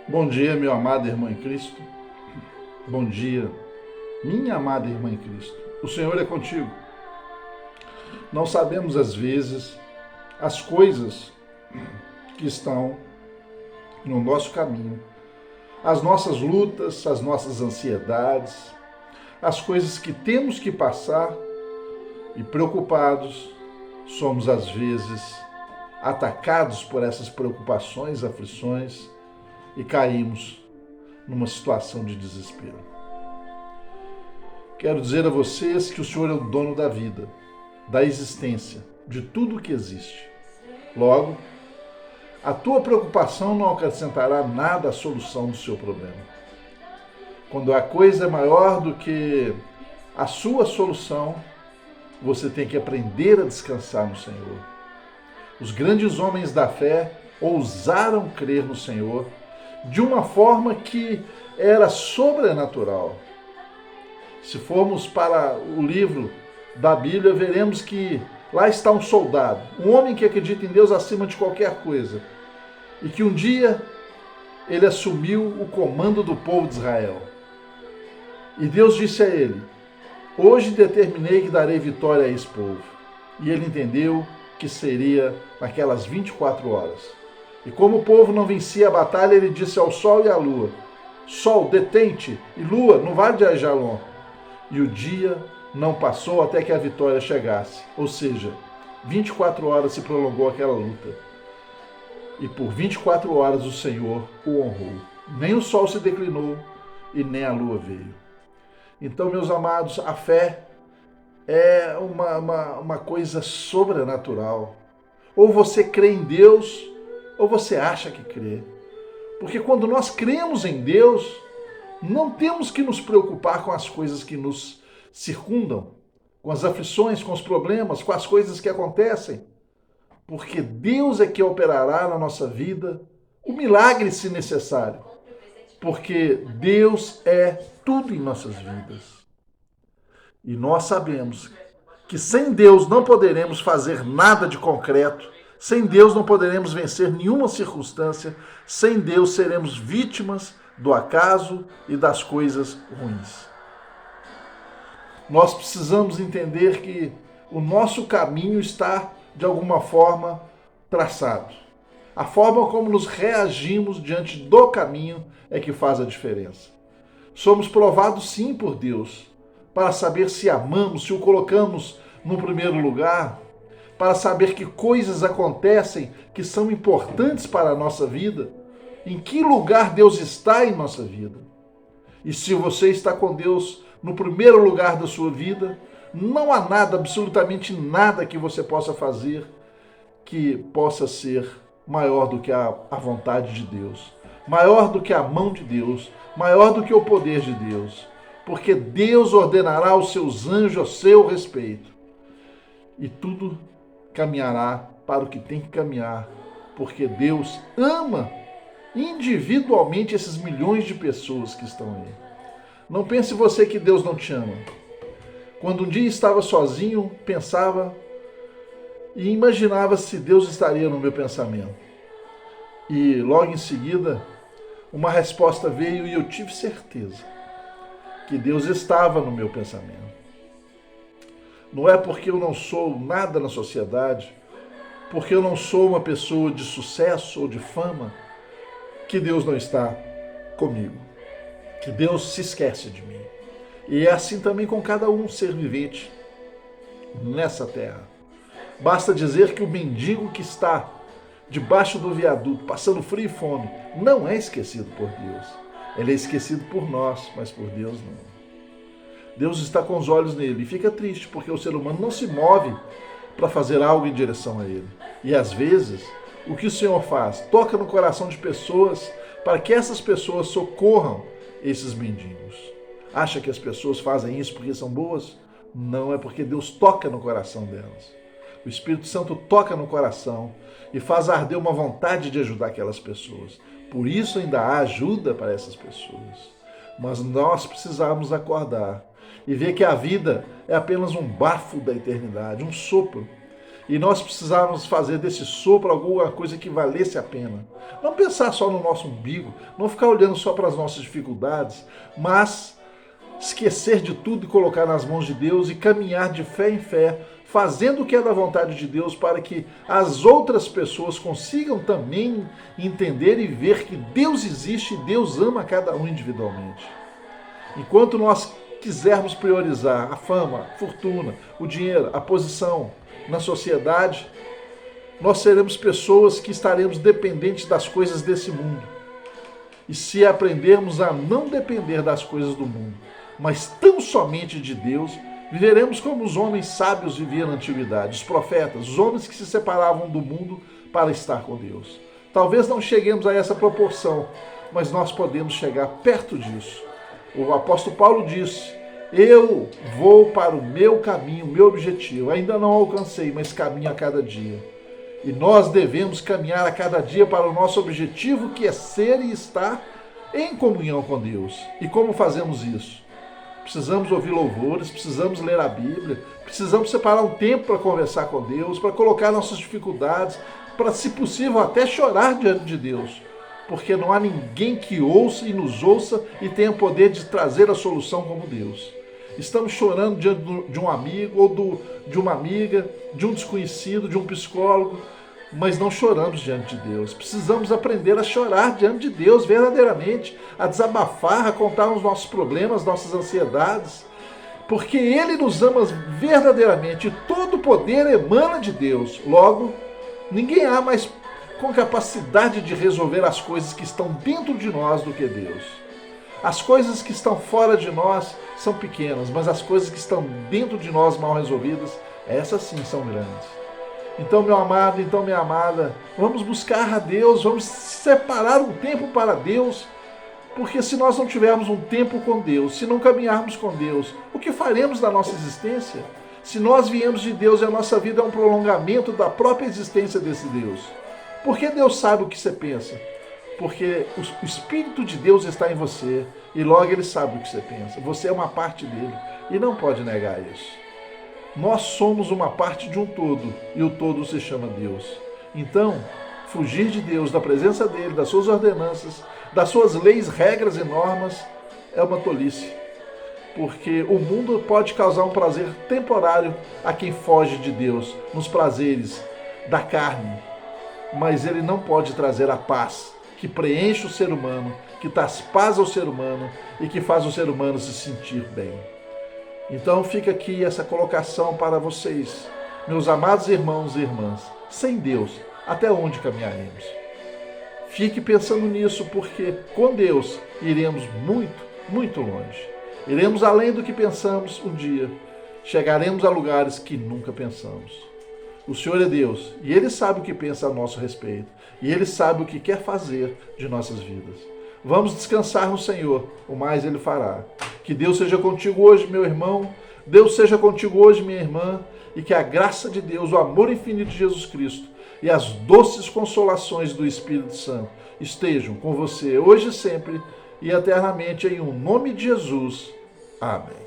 Bom dia, meu amado irmão em Cristo. Bom dia, minha amada irmã em Cristo. O Senhor é contigo. Não sabemos, às vezes, as coisas que estão no nosso caminho, as nossas lutas, as nossas ansiedades, as coisas que temos que passar e preocupados, somos, às vezes, atacados por essas preocupações, aflições e caímos numa situação de desespero. Quero dizer a vocês que o Senhor é o dono da vida, da existência, de tudo o que existe. Logo, a tua preocupação não acrescentará nada à solução do seu problema. Quando a coisa é maior do que a sua solução, você tem que aprender a descansar no Senhor. Os grandes homens da fé ousaram crer no Senhor de uma forma que era sobrenatural. Se formos para o livro da Bíblia, veremos que lá está um soldado, um homem que acredita em Deus acima de qualquer coisa, e que um dia ele assumiu o comando do povo de Israel. E Deus disse a ele: hoje determinei que darei vitória a esse povo. E ele entendeu que seria naquelas 24 horas. E como o povo não vencia a batalha, ele disse ao sol e à lua: sol, detente, e lua, no vale de Ajalon. E o dia não passou até que a vitória chegasse. Ou seja, 24 horas se prolongou aquela luta. E por 24 horas o Senhor o honrou. Nem o sol se declinou e nem a lua veio. Então, meus amados, a fé é uma coisa sobrenatural. Ou você crê em Deus, ou você acha que crê. Porque quando nós cremos em Deus, não temos que nos preocupar com as coisas que nos circundam, com as aflições, com os problemas, com as coisas que acontecem. Porque Deus é que operará na nossa vida o milagre, se necessário. Porque Deus é tudo em nossas vidas. E nós sabemos que sem Deus não poderemos fazer nada de concreto, sem Deus não poderemos vencer nenhuma circunstância, sem Deus seremos vítimas do acaso e das coisas ruins. Nós precisamos entender que o nosso caminho está, de alguma forma, traçado. A forma como nos reagimos diante do caminho é que faz a diferença. Somos provados sim por Deus, para saber se amamos, se o colocamos no primeiro lugar, para saber que coisas acontecem que são importantes para a nossa vida, em que lugar Deus está em nossa vida. E se você está com Deus no primeiro lugar da sua vida, não há nada, absolutamente nada que você possa fazer que possa ser maior do que a vontade de Deus, maior do que a mão de Deus, maior do que o poder de Deus, porque Deus ordenará os seus anjos a seu respeito e tudo caminhará para o que tem que caminhar, porque Deus ama individualmente esses milhões de pessoas que estão aí. Não pense você que Deus não te ama. Quando um dia estava sozinho, pensava e imaginava se Deus estaria no meu pensamento. E logo em seguida, uma resposta veio e eu tive certeza que Deus estava no meu pensamento. Não é porque eu não sou nada na sociedade, porque eu não sou uma pessoa de sucesso ou de fama, que Deus não está comigo, que Deus se esquece de mim. E é assim também com cada um ser vivente nessa terra. Basta dizer que o mendigo que está debaixo do viaduto, passando frio e fome, não é esquecido por Deus. Ele é esquecido por nós, mas por Deus não. Deus está com os olhos nele e fica triste porque o ser humano não se move para fazer algo em direção a ele. E às vezes, o que o Senhor faz? Toca no coração de pessoas para que essas pessoas socorram esses mendigos. Acha que as pessoas fazem isso porque são boas? Não, é porque Deus toca no coração delas. O Espírito Santo toca no coração e faz arder uma vontade de ajudar aquelas pessoas. Por isso ainda há ajuda para essas pessoas. Mas nós precisamos acordar e ver que a vida é apenas um bafo da eternidade, um sopro. E nós precisávamos fazer desse sopro alguma coisa que valesse a pena. Não pensar só no nosso umbigo, não ficar olhando só para as nossas dificuldades, mas esquecer de tudo e colocar nas mãos de Deus e caminhar de fé em fé, fazendo o que é da vontade de Deus para que as outras pessoas consigam também entender e ver que Deus existe e Deus ama cada um individualmente. Enquanto nós quisermos priorizar a fama, a fortuna, o dinheiro, a posição na sociedade, nós seremos pessoas que estaremos dependentes das coisas desse mundo. E se aprendermos a não depender das coisas do mundo, mas tão somente de Deus, viveremos como os homens sábios viviam na antiguidade, os profetas, os homens que se separavam do mundo para estar com Deus. Talvez não cheguemos a essa proporção, mas nós podemos chegar perto disso. O apóstolo Paulo disse: eu vou para o meu caminho, o meu objetivo. Ainda não alcancei, mas caminho a cada dia. E nós devemos caminhar a cada dia para o nosso objetivo, que é ser e estar em comunhão com Deus. E como fazemos isso? Precisamos ouvir louvores, precisamos ler a Bíblia, precisamos separar um tempo para conversar com Deus, para colocar nossas dificuldades, para, se possível, até chorar diante de Deus. Porque não há ninguém que ouça e nos ouça e tenha o poder de trazer a solução como Deus. Estamos chorando diante de um amigo ou de uma amiga, de um desconhecido, de um psicólogo, mas não choramos diante de Deus. Precisamos aprender a chorar diante de Deus verdadeiramente, a desabafar, a contar os nossos problemas, nossas ansiedades, porque Ele nos ama verdadeiramente e todo o poder emana de Deus. Logo, ninguém há mais com capacidade de resolver as coisas que estão dentro de nós do que Deus. As coisas que estão fora de nós são pequenas, mas as coisas que estão dentro de nós mal resolvidas, essas sim são grandes. Então, meu amado, então, minha amada, vamos buscar a Deus, vamos separar um tempo para Deus, porque se nós não tivermos um tempo com Deus, se não caminharmos com Deus, o que faremos da nossa existência? Se nós viemos de Deus e a nossa vida é um prolongamento da própria existência desse Deus. Porque Deus sabe o que você pensa? Porque o Espírito de Deus está em você e logo Ele sabe o que você pensa. Você é uma parte dele e não pode negar isso. Nós somos uma parte de um todo e o todo se chama Deus. Então, fugir de Deus, da presença dele, das suas ordenanças, das suas leis, regras e normas é uma tolice. Porque o mundo pode causar um prazer temporário a quem foge de Deus, nos prazeres da carne, mas ele não pode trazer a paz que preenche o ser humano, que traz paz ao ser humano e que faz o ser humano se sentir bem. Então fica aqui essa colocação para vocês, meus amados irmãos e irmãs. Sem Deus, até onde caminharemos? Fique pensando nisso, porque com Deus iremos muito, muito longe. Iremos além do que pensamos um dia. Chegaremos a lugares que nunca pensamos. O Senhor é Deus e Ele sabe o que pensa a nosso respeito. E Ele sabe o que quer fazer de nossas vidas. Vamos descansar no Senhor, o mais Ele fará. Que Deus seja contigo hoje, meu irmão. Deus seja contigo hoje, minha irmã. E que a graça de Deus, o amor infinito de Jesus Cristo e as doces consolações do Espírito Santo estejam com você hoje e sempre e eternamente, em nome de Jesus. Amém.